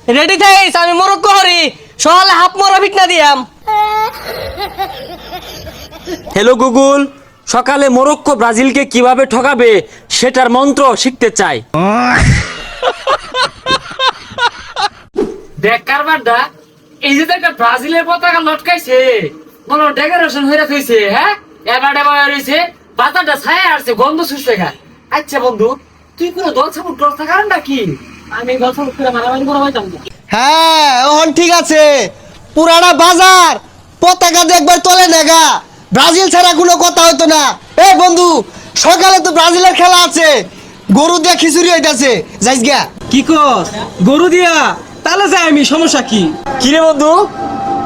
Ready থাইস আমি Morocco Hari সকালে half মরা ফিটনা দিয়াম। হ্যালো গুগল, সকালে মরক্কো ব্রাজিলকে কিভাবে ঠকাবে সেটার মন্ত্র শিখতে চাই। দেখ কারবারটা, এই যে একটা ব্রাজিলের পতাকা লটকাইছে, মনে ডেকোরেশন হয়ে রয়েছে। হ্যাঁ, এবার রয়েছে পাতাটা ছায়া আসছে, গন্ধ শুষছে খা। আচ্ছা বন্ধু, তুই কোনো দল সাপোর্ট করছ কারণটা কি? আমি দল সাপোর্ট করে মারামারি করা হইতাম না। হ্যাঁ ওহন ঠিক আছে, পুরানা বাজার পতাকা দেখবার চলে নেগা, ব্রাজিল ছাড়া কোনো কথা হইতো না। এ বন্ধু, সকালে তো ব্রাজিলের খেলা আছে, গরু দিয়ে খিচুড়ি হইতাছে, যাইস গা। কি কস গরু দিয়া? তাহলে যাই আমি, সমস্যা কি? কিরে বন্ধু,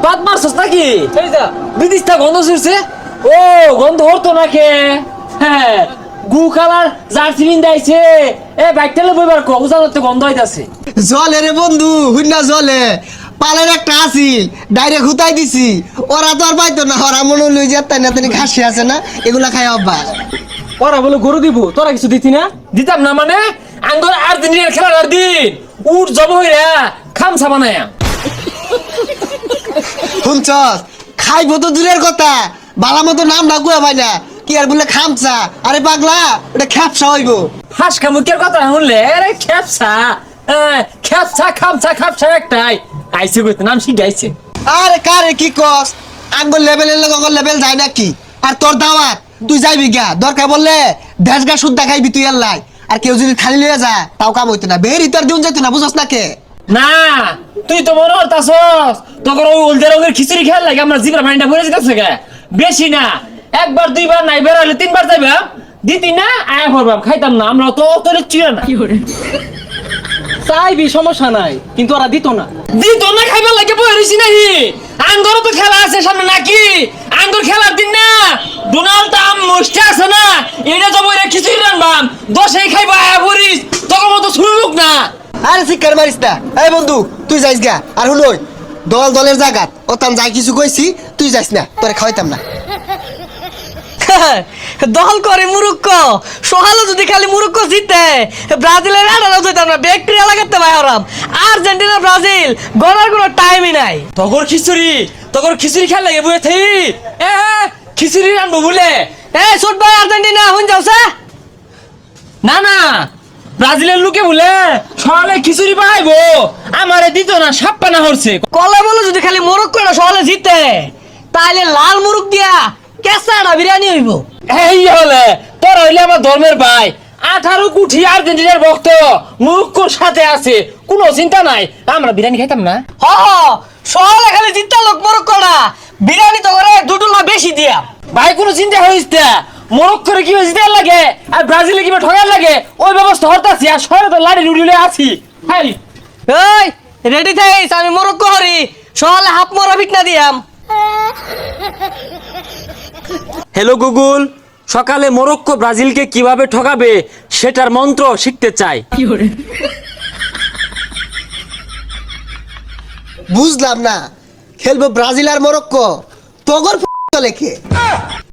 পাত মারছস নাকি? এই যা বিদিশটা গন্ধ শুরছে। ও গন্ধ হতো না কে? হ্যাঁ, গু কালার জার্সি বিন্দাইছে। এ বাইকটালে বইবার কো, উজানতে গন্ধ হইতাছে। জলে রে বন্ধু, হুইনা জলে পালের একটা আসিল ডাইরেক্ট হুতাই দিছি, ওরা তো আর পাইতো না, ওরা মনে লই যে তাই না তাই ঘাসি আছে না, এগুলা খাই অভ্যাস। ওরা বলে গরু দিব, তোরা কিছু দিতি না? দিতাম না মানে? আঙ্গর আর্জেন্টিনার খেলার দিন উঠ জব হইরা খামসা বানায়া। শুনছস, খাইবো তো দূরের কথা, বালা মতো নাম না গুয়া ভাই না, কি আর বলে খামচা? আরে পাগলা, ওটা খ্যাপসা হইব। হাস খামুকের কথা শুনলে আরে খেপসা, খেপসা খামসা খাপসা একটাই আইসে কইতে নাম শিখাইছে। আরে কারে কি কস, আঙ্গুল লেভেলের লোক অগর লেভেল যায় নাকি? আর তোর দাওয়াত তুই যাইবি গা, দরকার বললে দেশ গা শুদ্ধা খাইবি তুই আল্লাহ। আর কেউ যদি খালি লইয়া যা তাও কাম হইতো না, বেরি তোর দিন যাইতো না, বুঝস না কে? না তুই তো মনে হতাছস তোর ওই উলদে রঙের খিচুড়ি খেয়াল লাগে আমরা জিবরা মাইন্ডটা ভরে যেতেছে গে। বেশি না, একবার দুইবার নাই বেড়ালে তিনবার যাইবা, দিতি না আয়া করবাম, খাইতাম না আমরা তো তোর চিড়া না। চাইবি, সমস্যা নাই, কিন্তু ওরা দিত না। দিত না খাইবার লাগে বইরিছি নাহি। আঙ্গরও তো খেলা আছে সামনে নাকি? আঙ্গর খেলার দিন না, ডোনাল্ড ট্রাম্প মুষ্টি আছে না, এটা তো বইরা খিচুড়ি রানবাম, দশেই খাইবা আয়া ভরিস, তখন মতো শুনলুক না। আরে শিকার মারিস না। এই বন্ধু তুই যাইস গা, আর হুলই দল দলের জায়গাত ওতাম যাই কিছু কইছি, তুই যাইস না, তোরে খাওয়াইতাম না। দল করে মুরুক্কো, সকালে যদি খালি মুরুক্কো জিতে ব্রাজিলের আড়ানো যেতাম না, ব্যাকটেরিয়া লাগাতে ভাই ওরাম। আর্জেন্টিনা ব্রাজিল গড়ার কোনো টাইমই নাই। তগর খিচুড়ি খেলা লাগে বইয়ে থেই। এ খিচুড়ি রানবো বলে। এই ছোট ভাই আর্জেন্টিনা হুন যাওছে না না, ব্রাজিলের লোকে বলে সকালে খিচুড়ি পাইবো, আমারে দিত না, সাপ্পানা হরছে। কলে বলে যদি খালি মুরুক্কো না সকালে জিতে, তাইলে লাল মুরুক দিয়া কেঁচাটা বিরিয়ানি হইব। এই হলে তোর হইলে আমার ধর্মের ভাই, 18 কোটি আর্জেন্টিনার ভক্ত মুরুক্কোর সাথে আছে, কোনো চিন্তা নাই, আমরা বিরিয়ানি খাইতাম না। হ সকালে খালি জিততা লোক মুরুক্কো না, বিরিয়ানি তো করে দুটুলা বেশি দিয়া। ভাই কোনো চিন্তা হইস না, মরক্কোরে কি জিতে লাগে আর ব্রাজিলে কি ঠগার লাগে, ওই ব্যবস্থা হতাছি। আর শহরে তো লাড়ি রুড়ি আছি। হ্যাঁ এই রেডি থাইস আমি মুরুক্কো হরি সকালে হাফ মরা ফিটনা দিয়াম। হ্যালো গুগল, সকালে মরক্কো ব্রাজিলকে কিভাবে ঠকাবে সেটার মন্ত্র শিখতে চাই। বুঝলাম না, খেলবো ব্রাজিল আর মরক্কো, তগর লেখে